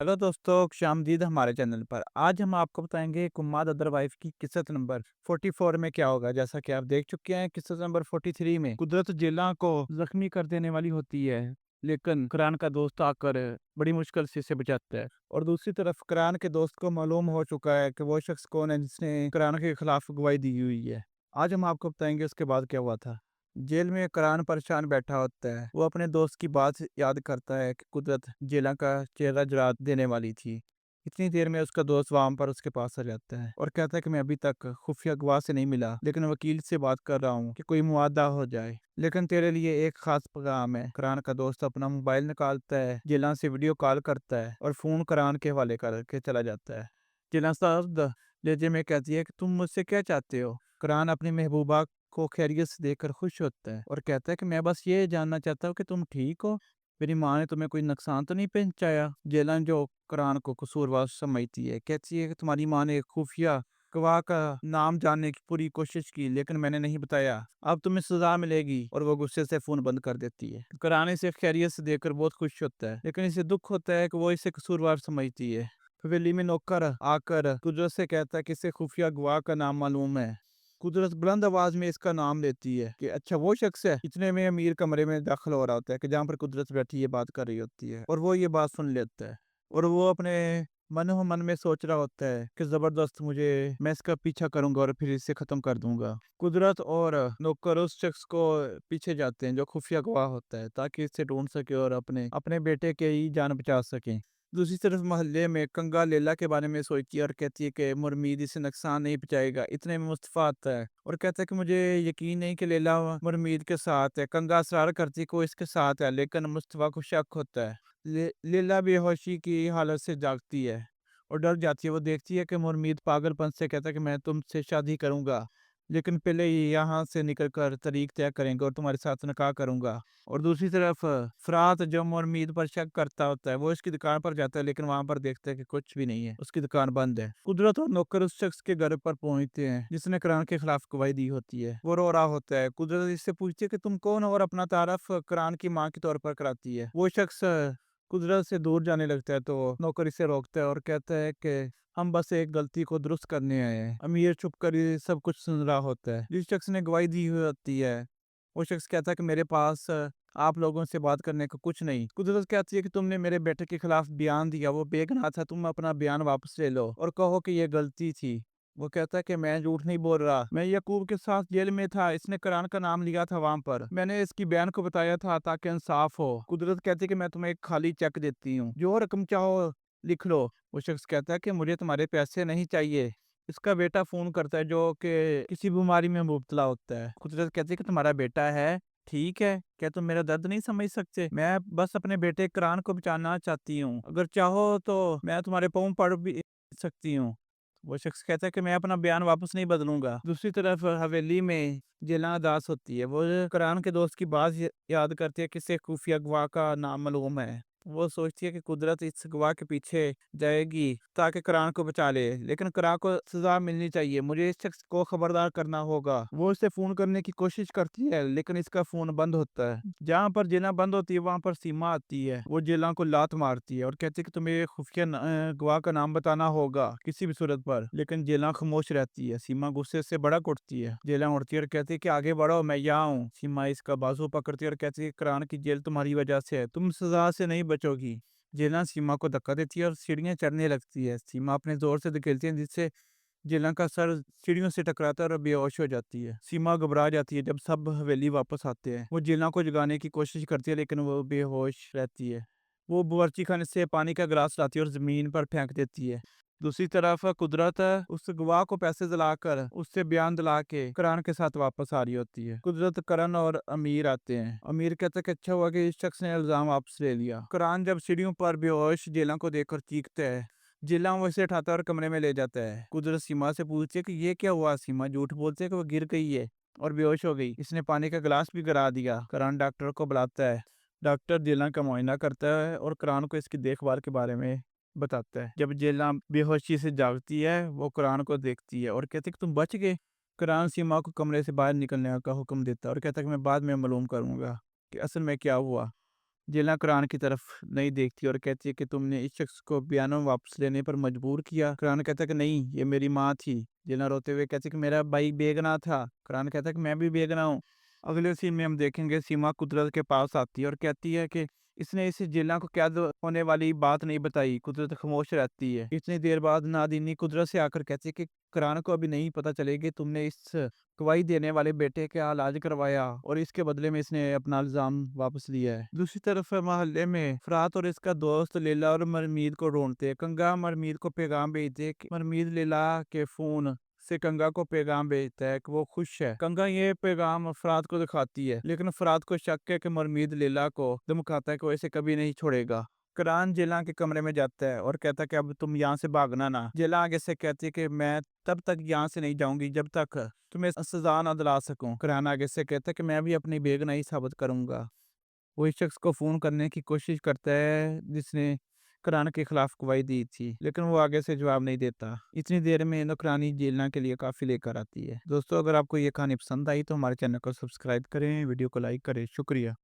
Hello दोस्तों, खुशामदीद हमारे channel पर। आज हम आपको बताएंगे कुम्माद अदरवाइफ की किस्सत नंबर 44 में क्या होगा। जैसा कि आप देख चुके हैं, किस्सत नंबर 43 में कुदरत जेला को जख्मी कर देने वाली होती है, लेकिन कुरान का दोस्त आकर बड़ी मुश्किल से इसे बचाता है। और दूसरी तरफ कुरान के दोस्त को मालूम हो चुका है कि वो शख्स कौन है जिसने कुरान के खिलाफ गवाही दी हुई है। आज हम आपको बताएंगे उसके बाद क्या हुआ था। जेल में करान परेशान बैठा होता है। वो अपने दोस्त की बात याद करता है कि कुदरत जेला का चेहरा जला देने वाली थी। इतनी देर में उसका दोस्त वहां पर उसके पास आ जाता है और कहता है कि मैं अभी तक खुफिया गवाह से नहीं मिला, लेकिन वकील से बात कर रहा हूँ कि कोई मुआदा हो जाए। लेकिन तेरे लिए एक खास पैगाम है। करान का दोस्त अपना मोबाइल निकालता है, जेला से वीडियो कॉल करता है और फोन करान के हवाले करके चला जाता है। जेला साहब लहजे में कहती है कि तुम मुझसे क्या चाहते हो। करान अपनी महबूबा को खैरियत से देखकर खुश होता है और कहता है कि मैं बस ये जानना चाहता हूँ कि तुम ठीक हो। मेरी माँ ने तुम्हें कोई नुकसान तो नहीं पहुंचाया। जेलन जो कुरान को कसूरवार समझती है, कहती है कि तुम्हारी माँ ने एक खुफिया गवाह का नाम जानने की पूरी कोशिश की, लेकिन मैंने नहीं बताया। अब तुम्हें सजा मिलेगी। और वो गुस्से से फोन बंद कर देती है। कुरान इसे खैरियत से देखकर बहुत खुश होता है, लेकिन इसे दुख होता है कि वो इसे कसूरवार समझती है। हवेली में नौकर आकर कुदरत से कहता है कि इसे खुफिया गवाह का नाम मालूम है। कुदरत बुलंद आवाज में इसका नाम लेती है कि अच्छा वो शख्स है। इतने में अमीर कमरे में दाखिल हो रहा होता है कि जहाँ पर कुदरत बैठी है, बात कर रही होती है, और वो ये बात सुन लेता है। और वो अपने मन में सोच रहा होता है कि जबरदस्त, मैं इसका पीछा करूंगा और फिर इसे खत्म कर दूंगा। कुदरत और नौकर उस शख्स को पीछे जाते हैं जो खुफिया गवाह होता है, ताकि इसे ढूंढ सके और अपने अपने बेटे के ही जान बचा सके। दूसरी तरफ मोहल्ले में कंगा लैला के बारे में सोचती है और कहती है कि मुरमीद इसे नुकसान नहीं पहुंचाएगा। इतने में मुस्तफा आता है और कहता है कि मुझे यकीन नहीं कि लैला मुरमीद के साथ है। कंगा असरार करती को इसके साथ है, लेकिन मुस्तफा को शक होता है। लैला बेहोशी की हालत से जागती है और डर जाती है। वो देखती है कि मुरमीद पागलपन से कहता है कि मैं तुमसे शादी करूंगा, लेकिन पहले यहाँ से निकलकर तरीक तय करेंगे और तुम्हारे साथ निकाह करूंगा। और दूसरी तरफ फरात जो मुरमीद पर शक करता होता है, वो इसकी दुकान पर जाता है, लेकिन वहां पर देखता है कि कुछ भी नहीं है, उसकी दुकान बंद है। कुदरत और नौकर उस शख्स के घर पर पहुंचते हैं जिसने कुरान के खिलाफ गवाही दी होती है। वो रो रहा होता है। कुदरत इससे पूछती है कि तुम कौन हो, और अपना तारफ कुरान की माँ के तौर पर कराती है। वो शख्स कुदरत से दूर जाने लगता है, तो नौकर इसे रोकता है और कहता है कि हम बस एक गलती को दुरुस्त करने आए हैं। अमीर चुप कर ये सब कुछ सुन रहा होता है। जिस शख्स ने गवाही दी हुई होती है, वो शख्स कहता है कि मेरे पास आप लोगों से बात करने को कुछ नहीं। कुदरत कहती है कि तुमने मेरे बेटे के खिलाफ बयान दिया, वो बेगुनाह था, तुम अपना बयान वापस ले लो और कहो कि ये गलती थी। वो कहता है कि मैं झूठ नहीं बोल रहा, मैं यकूब के साथ जेल में था, इसने कुरान का नाम लिया था वहां पर, मैंने इसकी बयान को बताया था ताकि इंसाफ हो। कुदरत कहती है कि मैं तुम्हें एक खाली चेक देती हूँ, जो रकम चाहो लिख लो। वो शख्स कहता है कि मुझे तुम्हारे पैसे नहीं चाहिए। इसका बेटा फोन करता है जो कि किसी बीमारी में मुब्तला होता है। कुदरत कहती है कि तुम्हारा बेटा है, ठीक है, क्या तुम मेरा दर्द नहीं समझ सकते? मैं बस अपने बेटे कुरान को बचाना चाहती हूँ, अगर चाहो तो मैं तुम्हारे पाँव पड़ भी सकती हूँ। वो शख्स कहता है कि मैं अपना बयान वापस नहीं बदलूंगा। दूसरी तरफ हवेली में जिला अदास होती है। वो कुरान के दोस्त की बात याद करती है कि इसे खुफिया गवाह का नाम मालूम है। वो सोचती है कि कुदरत इस गवाह के पीछे जाएगी ताकि कुरान को बचा ले, लेकिन कुरान को सजा मिलनी चाहिए। मुझे इस शख्स को खबरदार करना होगा। वो इसे फोन करने की कोशिश करती है, लेकिन इसका फोन बंद होता है। जहाँ पर जेला बंद होती है, वहां पर सीमा आती है। वो जेला को लात मारती है और कहती है कि तुम्हें खुफिया गवाह का नाम बताना होगा किसी भी सूरत पर, लेकिन जेला खामोश रहती है। सीमा गुस्से से भड़क उठती है। जेला उठती है और कहती है कि आगे बढ़ो, मैं यहाँ हूँ। सीमा इसका बाजू पकड़ती है और कहती है कुरान की जेल तुम्हारी वजह से है, तुम सजा से नहीं बचोगी। जेला सीमा को धक्का देती है और सीढ़ियां चढ़ने लगती है। सीमा अपने जोर से धकेलती है, जिससे जेला का सर सीढ़ियों से टकराता है और बेहोश हो जाती है। सीमा घबरा जाती है। जब सब हवेली वापस आते हैं, वो जेला को जगाने की कोशिश करती है, लेकिन वो बेहोश रहती है। वो बावर्ची खाने से पानी का गिलास लाती है और जमीन पर फेंक देती है। दूसरी तरफ कुदरत उस गवाह को पैसे दिलाकर उससे बयान दिला के कुरान के साथ वापस आ रही होती है। कुदरत, करण और अमीर आते हैं। अमीर कहता है कि अच्छा हुआ कि इस शख्स ने इल्जाम वापस ले लिया। कुरान जब सीढ़ियों पर बेहोश जेला को देखकर चीखता है, जिला वो इसे उठाता है और कमरे में ले जाता है। कुदरत सीमा से पूछती है कि ये क्या हुआ। सीमा झूठ बोलती है कि वो गिर गई है और बेहोश हो गई, इसने पानी का गिलास भी गिरा दिया। कुरान डॉक्टर को बुलाता है। डॉक्टर जेला का मुआयना करता है और कुरान को इसकी देखभाल के बारे में बताता है। जब जेला बेहोशी से जागती है, वो कुरान को देखती है और कहती है कि तुम बच गए। कुरान सीमा को कमरे से बाहर निकलने का हुक्म देता है और कहता है कि मैं बाद में मालूम करूंगा कि असल में क्या हुआ। जेला कुरान की तरफ नहीं देखती और कहती है कि तुमने इस शख्स को पियानो वापस लेने पर मजबूर किया। कुरान कहता है कि नहीं, ये मेरी माँ थी। जेला रोते हुए कहती है कि मेरा भाई बेगुनाह था। कुरान कहता है कि मैं भी बेगुनाह हूँ। अगले सीन में हम देखेंगे सीमा कुदरत के पास आती है और कहती है कि इसने इस जिला को कैद होने वाली बात नहीं बताई। कुदरत खामोश रहती है। इतनी देर बाद नादिनी कुदरत से आकर कहती है कि कुरान को अभी नहीं पता चलेगी तुमने इस गवाही देने वाले बेटे का इलाज करवाया और इसके बदले में इसने अपना इल्जाम वापस लिया है। दूसरी तरफ मोहल्ले में फरात और इसका दोस्त लेला और मरमीद को ढूंढते हैं। कंगा मरमीद को पैगाम भेजते हैं कि मरमीद लेला के फोन से कंगा को पैगाम भेजता है कि वो खुश है। कंगा ये पैगाम फरात को दिखाती है, लेकिन फरात को शक है कि मरमीद लेला को धमकाता है कि वो इसे कभी नहीं छोड़ेगा। कुरान जेला के कमरे में जाता है और कहता है कि अब तुम यहाँ से भागना ना। जेला आगे से कहती है कि मैं तब तक यहाँ से नहीं जाऊंगी जब तक तुम्हें सजा ना दिला सकूं। कुरान आगे से कहता है कि मैं भी अपनी बेगुनाही साबित करूंगा। वो इस शख्स को फोन करने की कोशिश करता है जिसने कुरान के खिलाफ गवाही दी थी, लेकिन वो आगे से जवाब नहीं देता। इतनी देर में नौकरानी जेलना के लिए काफी लेकर आती है। दोस्तों, अगर आपको ये कहानी पसंद आई तो हमारे चैनल को सब्सक्राइब करें, वीडियो को लाइक करें। शुक्रिया।